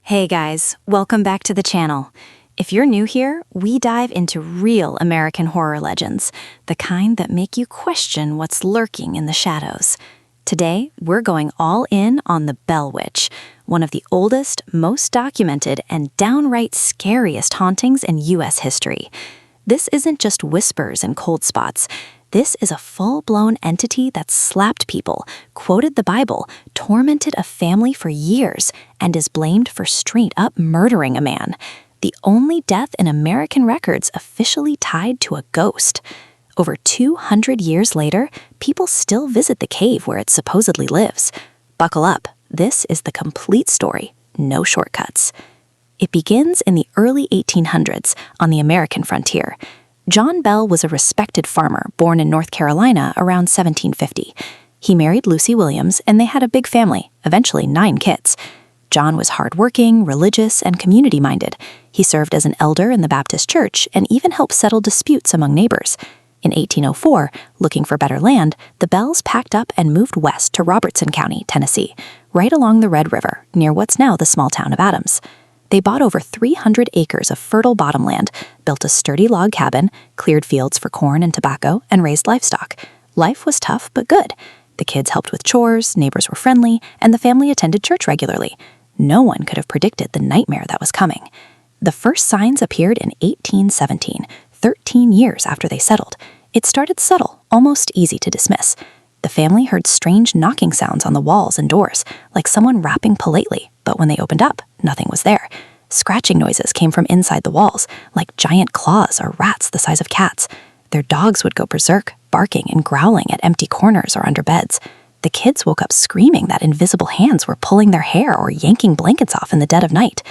Hey guys, welcome back to the channel. If you're new here, we dive into real American horror legends, the kind that make you question what's lurking in the shadows. Today, we're going all in on the Bell Witch, one of the oldest, most documented, and downright scariest hauntings in U.S. history. This isn't just whispers and cold spots. This is a full-blown entity that slapped people, quoted the Bible, tormented a family for years, and is blamed for straight-up murdering a man. The only death in American records officially tied to a ghost. Over 200 years later, people still visit the cave where it supposedly lives. Buckle up. This is the complete story. No shortcuts. It begins in the early 1800s on the American frontier. John Bell was a respected farmer born in North Carolina around 1750. He married Lucy Williams, and they had a big family, eventually 9 kids. John was hardworking, religious, and community-minded. He served as an elder in the Baptist church and even helped settle disputes among neighbors. In 1804, looking for better land, the Bells packed up and moved west to Robertson County, Tennessee, right along the Red River, near what's now the small town of Adams. They bought over 300 acres of fertile bottomland, built a sturdy log cabin, cleared fields for corn and tobacco, and raised livestock. Life was tough but good. The kids helped with chores, neighbors were friendly, and the family attended church regularly. No one could have predicted the nightmare that was coming. The first signs appeared in 1817, 13 years after they settled. It started subtle, almost easy to dismiss. The family heard strange knocking sounds on the walls and doors, like someone rapping politely, but when they opened up, nothing was there. Scratching noises came from inside the walls, like giant claws or rats the size of cats. Their dogs would go berserk, barking and growling at empty corners or under beds. The kids woke up screaming that invisible hands were pulling their hair or yanking blankets off in the dead of night.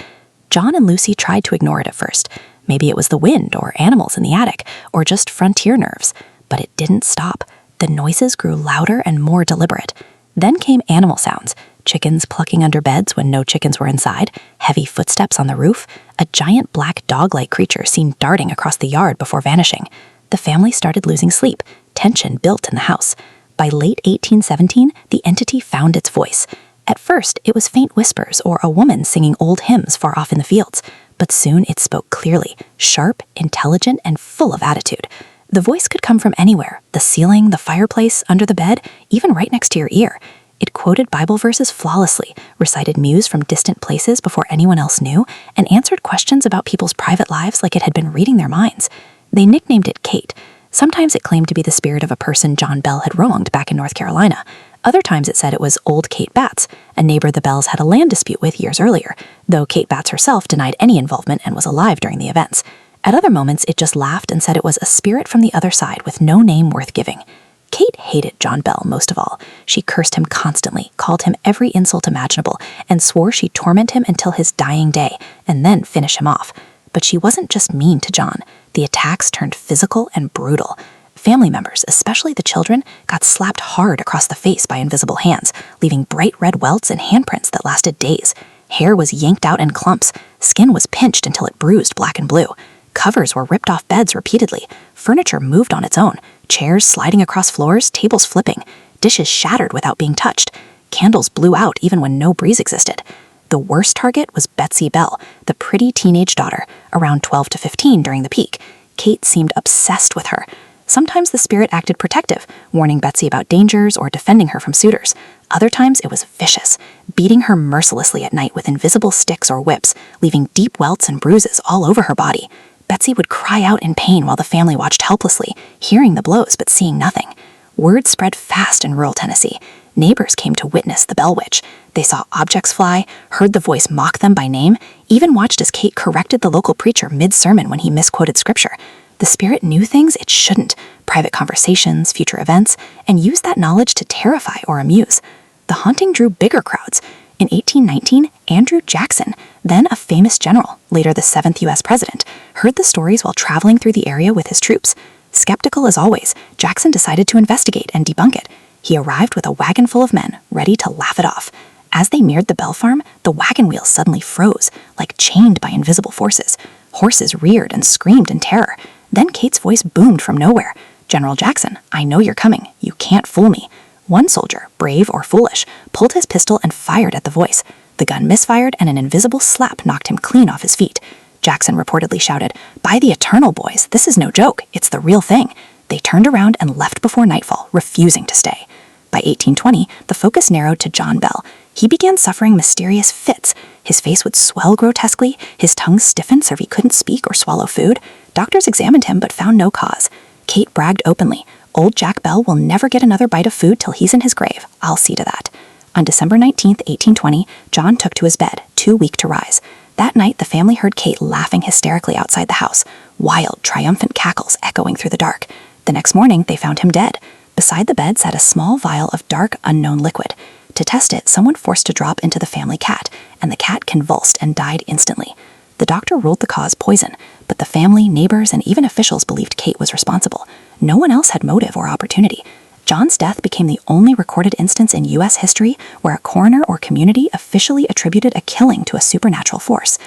John and Lucy tried to ignore it at first. Maybe it was the wind or animals in the attic, or just frontier nerves. But it didn't stop. The noises grew louder and more deliberate. Then came animal sounds. Chickens plucking under beds when no chickens were inside, heavy footsteps on the roof, a giant black dog-like creature seen darting across the yard before vanishing. The family started losing sleep. Tension built in the house. By late 1817, the entity found its voice. At first, it was faint whispers or a woman singing old hymns far off in the fields. But soon it spoke clearly, sharp, intelligent, and full of attitude. The voice could come from anywhere, the ceiling, the fireplace, under the bed, even right next to your ear. It quoted Bible verses flawlessly, recited muse from distant places before anyone else knew, and answered questions about people's private lives like it had been reading their minds. They nicknamed it Kate. Sometimes it claimed to be the spirit of a person John Bell had wronged back in North Carolina. Other times it said it was old Kate Batts, a neighbor the Bells had a land dispute with years earlier, though Kate Batts herself denied any involvement and was alive during the events. At other moments, it just laughed and said it was a spirit from the other side with no name worth giving. Kate hated John Bell most of all. She cursed him constantly, called him every insult imaginable, and swore she'd torment him until his dying day, and then finish him off. But she wasn't just mean to John. The attacks turned physical and brutal. Family members, especially the children, got slapped hard across the face by invisible hands, leaving bright red welts and handprints that lasted days. Hair was yanked out in clumps. Skin was pinched until it bruised black and blue. Covers were ripped off beds repeatedly. Furniture moved on its own. Chairs sliding across floors, tables flipping. Dishes shattered without being touched. Candles blew out even when no breeze existed. The worst target was Betsy Bell, the pretty teenage daughter, around 12 to 15 during the peak. Kate seemed obsessed with her. Sometimes the spirit acted protective, warning Betsy about dangers or defending her from suitors. Other times it was vicious, beating her mercilessly at night with invisible sticks or whips, leaving deep welts and bruises all over her body. Betsy would cry out in pain while the family watched helplessly, hearing the blows but seeing nothing. Word spread fast in rural Tennessee. Neighbors came to witness the Bell Witch. They saw objects fly, heard the voice mock them by name, even watched as Kate corrected the local preacher mid-sermon when he misquoted scripture. The spirit knew things it shouldn't, private conversations, future events, and used that knowledge to terrify or amuse. The haunting drew bigger crowds. In 1819, Andrew Jackson, then a famous general, later the 7th U.S. president, heard the stories while traveling through the area with his troops. Skeptical as always, Jackson decided to investigate and debunk it. He arrived with a wagon full of men, ready to laugh it off. As they neared the Bell farm, the wagon wheels suddenly froze, like chained by invisible forces. Horses reared and screamed in terror. Then Kate's voice boomed from nowhere. "General Jackson, I know you're coming. You can't fool me." One soldier, brave or foolish, pulled his pistol and fired at the voice. The gun misfired and an invisible slap knocked him clean off his feet. Jackson reportedly shouted, "By the eternal, boys, this is no joke, it's the real thing." They turned around and left before nightfall, refusing to stay. By 1820, the focus narrowed to John Bell. He began suffering mysterious fits. His face would swell grotesquely, his tongue stiffened so he couldn't speak or swallow food. Doctors examined him but found no cause. Kate bragged openly, "Old Jack Bell will never get another bite of food till he's in his grave. I'll see to that." On December 19th, 1820, John took to his bed, too weak to rise. That night, the family heard Kate laughing hysterically outside the house, wild, triumphant cackles echoing through the dark. The next morning, they found him dead. Beside the bed sat a small vial of dark, unknown liquid. To test it, someone forced a drop into the family cat, and the cat convulsed and died instantly. The doctor ruled the cause poison, but the family, neighbors, and even officials believed Kate was responsible. No one else had motive or opportunity. John's death became the only recorded instance in U.S. history where a coroner or community officially attributed a killing to a supernatural force.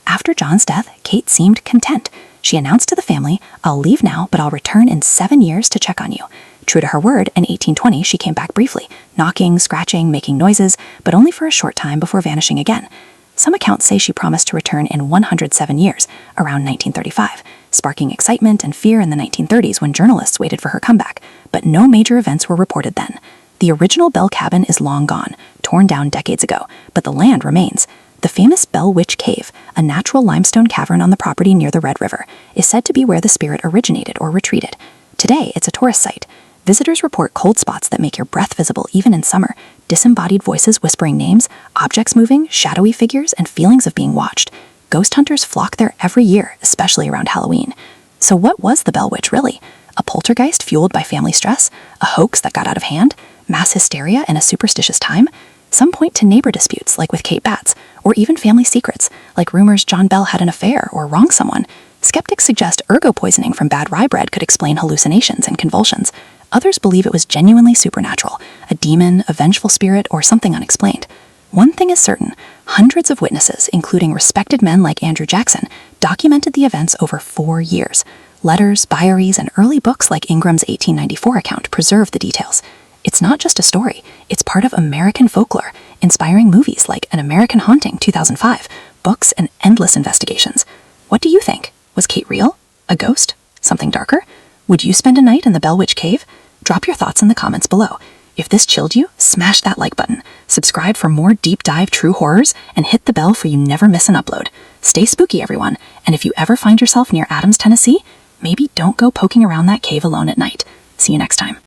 After John's death, Kate seemed content. She announced to the family, "I'll leave now, but I'll return in 7 years to check on you." True to her word, in 1820 she came back briefly, knocking, scratching, making noises, but only for a short time before vanishing again. Some accounts say she promised to return in 107 years, around 1935, sparking excitement and fear in the 1930s when journalists waited for her comeback, but no major events were reported then. The original Bell cabin is long gone, torn down decades ago, but the land remains. The famous Bell Witch Cave, a natural limestone cavern on the property near the Red River, is said to be where the spirit originated or retreated. Today, it's a tourist site. Visitors report cold spots that make your breath visible even in summer, disembodied voices whispering names, objects moving, shadowy figures, and feelings of being watched. Ghost hunters flock there every year, especially around Halloween. So what was the Bell Witch really? A poltergeist fueled by family stress? A hoax that got out of hand? Mass hysteria in a superstitious time? Some point to neighbor disputes, like with Kate Batts, or even family secrets, like rumors John Bell had an affair or wronged someone. Skeptics suggest ergo poisoning from bad rye bread could explain hallucinations and convulsions. Others believe it was genuinely supernatural, a demon, a vengeful spirit, or something unexplained. One thing is certain, hundreds of witnesses, including respected men like Andrew Jackson, documented the events over 4 years. Letters, diaries, and early books like Ingram's 1894 account preserve the details. It's not just a story, it's part of American folklore, inspiring movies like An American Haunting 2005, books, and endless investigations. What do you think? Was Kate real? A ghost? Something darker? Would you spend a night in the Bell Witch Cave? Drop your thoughts in the comments below. If this chilled you, smash that like button, subscribe for more deep dive true horrors, and hit the bell so you never miss an upload. Stay spooky, everyone, and if you ever find yourself near Adams, Tennessee, maybe don't go poking around that cave alone at night. See you next time.